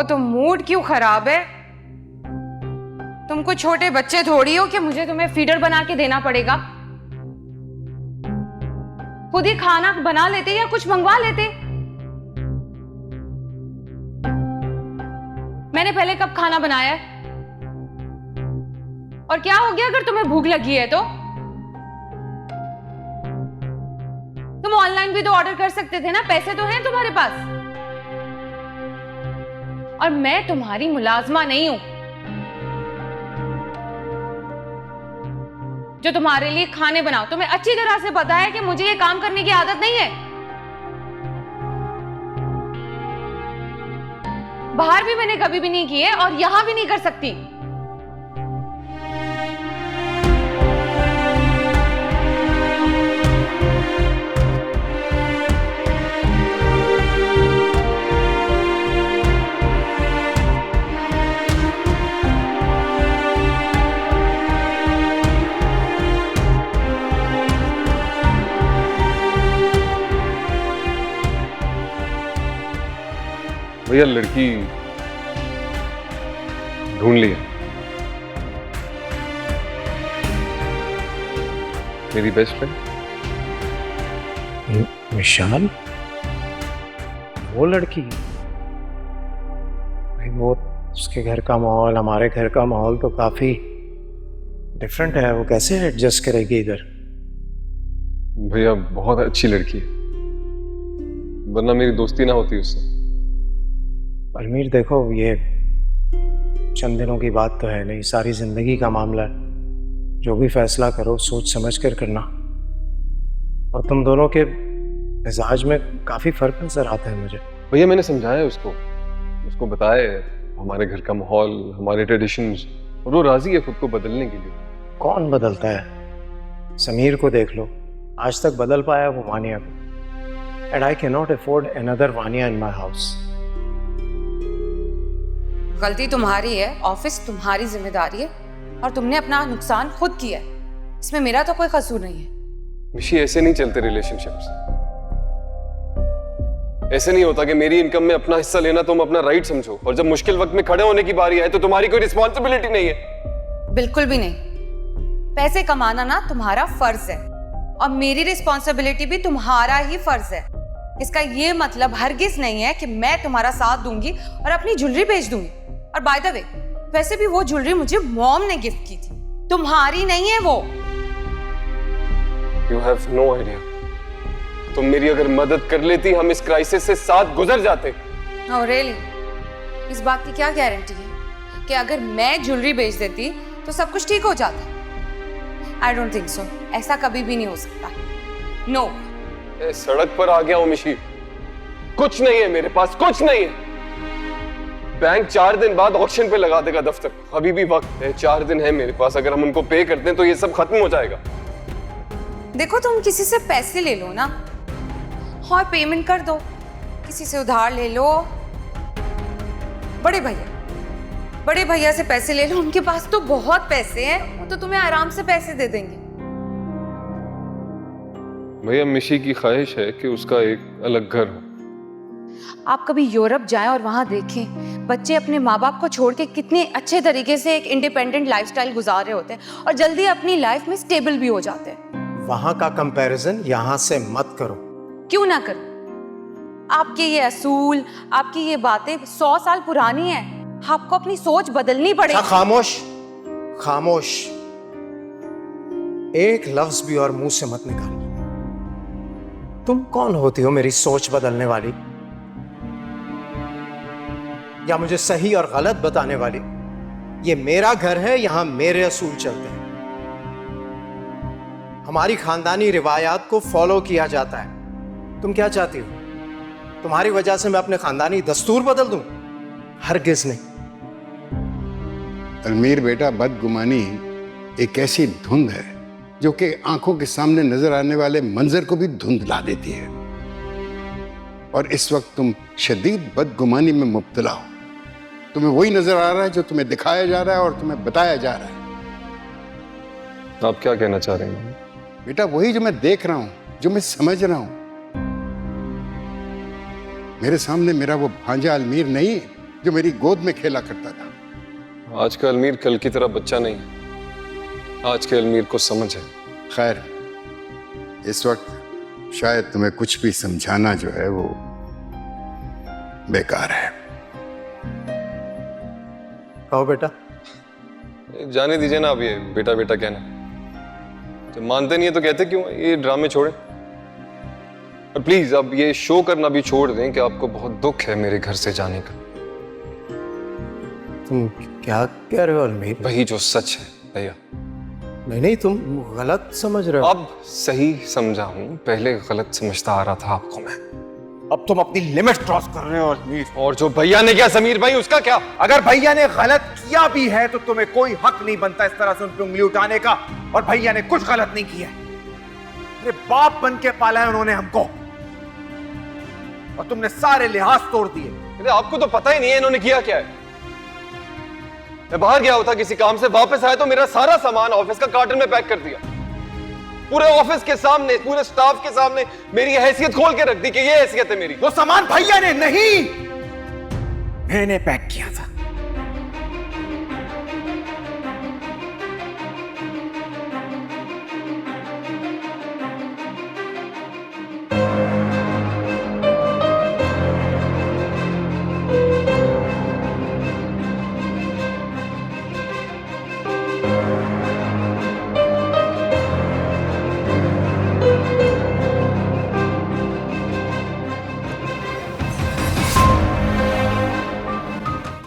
ओहो, तो मूड क्यों खराब है? तुम कुछ छोटे बच्चे थोड़ी हो कि मुझे तुम्हें फीडर बना के देना पड़ेगा। खुद ही खाना बना लेते या कुछ मंगवा लेते। मैंने पहले कब खाना बनाया है? और क्या हो गया अगर तुम्हें भूख लगी है तो? तुम ऑनलाइन भी तो ऑर्डर कर सकते थे ना, पैसे तो हैं तुम्हारे पास। और मैं तुम्हारी मुलाजमा नहीं हूं जो तुम्हारे लिए खाने बनाओ। तुम्हें अच्छी तरह से पता है कि मुझे ये काम करने की आदत नहीं है। बाहर भी मैंने कभी भी नहीं की है और यहां भी नहीं कर सकती। भैया लड़की ढूंढ ली है, मेरी बेस्ट फ्रेंड विशाल। वो लड़की भाई, वो उसके घर का माहौल हमारे घर का माहौल तो काफी डिफरेंट है। वो कैसे एडजस्ट करेगी इधर? भैया बहुत अच्छी लड़की है, वरना मेरी दोस्ती ना होती उससे। अलमीर देखो, ये चंद दिनों की बात तो है नहीं, सारी जिंदगी का मामला है। जो भी फैसला करो सोच समझ कर करना। और तुम दोनों के मिजाज में काफी फर्क नजर आता है मुझे। भैया मैंने समझाया उसको बताया हमारे घर का माहौल, हमारे ट्रेडिशंस, और वो राजी है खुद को बदलने के लिए। कौन बदलता है? समीर को देख लो, आज तक बदल पाया वो वानिया को। And I can not afford another Vaniya in my house. गलती तुम्हारी है, ऑफिस तुम्हारी जिम्मेदारी है और तुमने अपना नुकसान खुद किया है। इसमें मेरा तो कोई कसूर नहीं है। मिशी, ऐसे नहीं चलते रिलेशनशिप्स। ऐसे नहीं होता कि मेरी इनकम में अपना हिस्सा लेना तुम अपना राइट समझो और जब मुश्किल वक्त में खड़े होने की बारी आए तो तुम्हारी कोई रिस्पॉन्सिबिलिटी नहीं है। बिल्कुल भी नहीं। पैसे कमाना ना तुम्हारा फर्ज है और मेरी रिस्पॉन्सिबिलिटी भी तुम्हारा ही फर्ज है। इसका ये मतलब हरगिज नहीं है कि मैं तुम्हारा साथ दूंगी और अपनी ज्वेलरी बेच दूंगी। और बाय द वे, वैसे भी वो ज्वेलरी मुझे मॉम ने गिफ्ट की थी, तुम्हारी नहीं है वो। You have no idea. तुम मेरी अगर मदद कर लेती हम इस क्राइसिस से साथ गुजर जाते। Oh really? इस बात की क्या गारंटी है कि अगर मैं ज्वेलरी बेच देती तो सब कुछ ठीक हो जाता? I don't think so. ऐसा कभी भी नहीं हो सकता। No. सड़क पर आ गया हूं मिशी, कुछ नहीं है मेरे पास, कुछ नहीं है। बैंक 4 दिन बाद ऑक्शन पे लगा देगा दफ्तर। अभी भी वक्त है, 4 दिन है मेरे पास। अगर हम उनको पे करते हैं तो ये सब खत्म हो जाएगा। देखो, तुम किसी से पैसे ले लो ना और पेमेंट कर दो। किसी से उधार ले लो। बड़े भैया से पैसे ले लो, उनके पास तो बहुत पैसे हैं, वो तो तुम्हें आराम से पैसे दे देंगे। भैया मिशी की ख्वाहिश है कि उसका एक अलग घर हो। आप कभी यूरोप जाएं और वहां देखें बच्चे अपने माँ बाप को छोड़ के कितने अच्छे तरीके से एक इंडिपेंडेंट लाइफस्टाइल गुजार रहे होते हैं और जल्दी अपनी लाइफ में स्टेबल भी हो जाते हैं। वहां का कंपैरिजन यहां से मत करो। क्यों ना करो? आपके ये असूल, आपकी ये बातें 100 साल पुरानी है। आपको अपनी सोच बदलनी पड़ेगी। खामोश खामोश, एक लफ्ज भी और मुंह से मत निकालो। तुम कौन होती हो मेरी सोच बदलने वाली, या मुझे सही और गलत बताने वाली? ये मेरा घर है, यहां मेरे असूल चलते हैं। हमारी खानदानी रिवायात को फॉलो किया जाता है। तुम क्या चाहती हो? तुम्हारी वजह से मैं अपने खानदानी दस्तूर बदल दूं? हरगिज नहीं। अलमीर बेटा, बदगुमानी एक ऐसी धुंध है जो कि आंखों के सामने नजर आने वाले मंजर को भी धुंधला देती है। और इस वक्त तुम शदीद बदगुमानी में मुब्तला हो। तुम्हें वही नजर आ रहा है जो तुम्हें दिखाया जा रहा है और तुम्हें बताया जा रहा है। आप क्या कहना चाह रहे हैं? बेटा वही जो मैं देख रहा हूं, जो मैं समझ रहा हूं। मेरे सामने मेरा वो भांजा अलमीर नहीं, जो मेरी गोद में खेला करता था। आज का अलमीर कल की तरह बच्चा नहीं है। आज के अलमीर को समझ है। खैर, इस वक्त शायद तुम्हें कुछ भी समझाना जो है वो बेकार है। कहो बेटा। जाने दीजिए ना, अब ये बेटा बेटा कहना। जब मानते नहीं है तो कहते क्यों है? ये ड्रामे छोड़ें और प्लीज अब ये शो करना भी छोड़ दें कि आपको बहुत दुख है मेरे घर से जाने का। तुम क्या कह रहे हो अलमीर? वही जो सच है भैया। नहीं नहीं, तुम गलत समझ रहे हो। अब सही समझा हूं, पहले गलत समझता आ रहा था आपको मैं। अब तुम अपनी लिमिट क्रॉस कर रहे हो अलमीर। और जो भैया ने किया समीर भाई, उसका क्या? अगर भैया ने गलत किया भी है तो तुम्हें कोई हक नहीं बनता इस तरह से उन पे उंगली उठाने का। और भैया ने कुछ गलत नहीं किया। अरे बाप बन के पाला है उन्होंने हमको, और तुमने सारे लिहाज तोड़ दिए। अरे आपको तो पता ही नहीं है इन्होंने किया क्या है। मैं बाहर गया होता किसी काम से, वापस आया तो मेरा सारा सामान ऑफिस का कार्टन में पैक कर दिया। पूरे ऑफिस के सामने, पूरे स्टाफ के सामने मेरी हैसियत खोल के रख दी कि ये हैसियत है मेरी। वो सामान भैया ने नहीं, मैंने पैक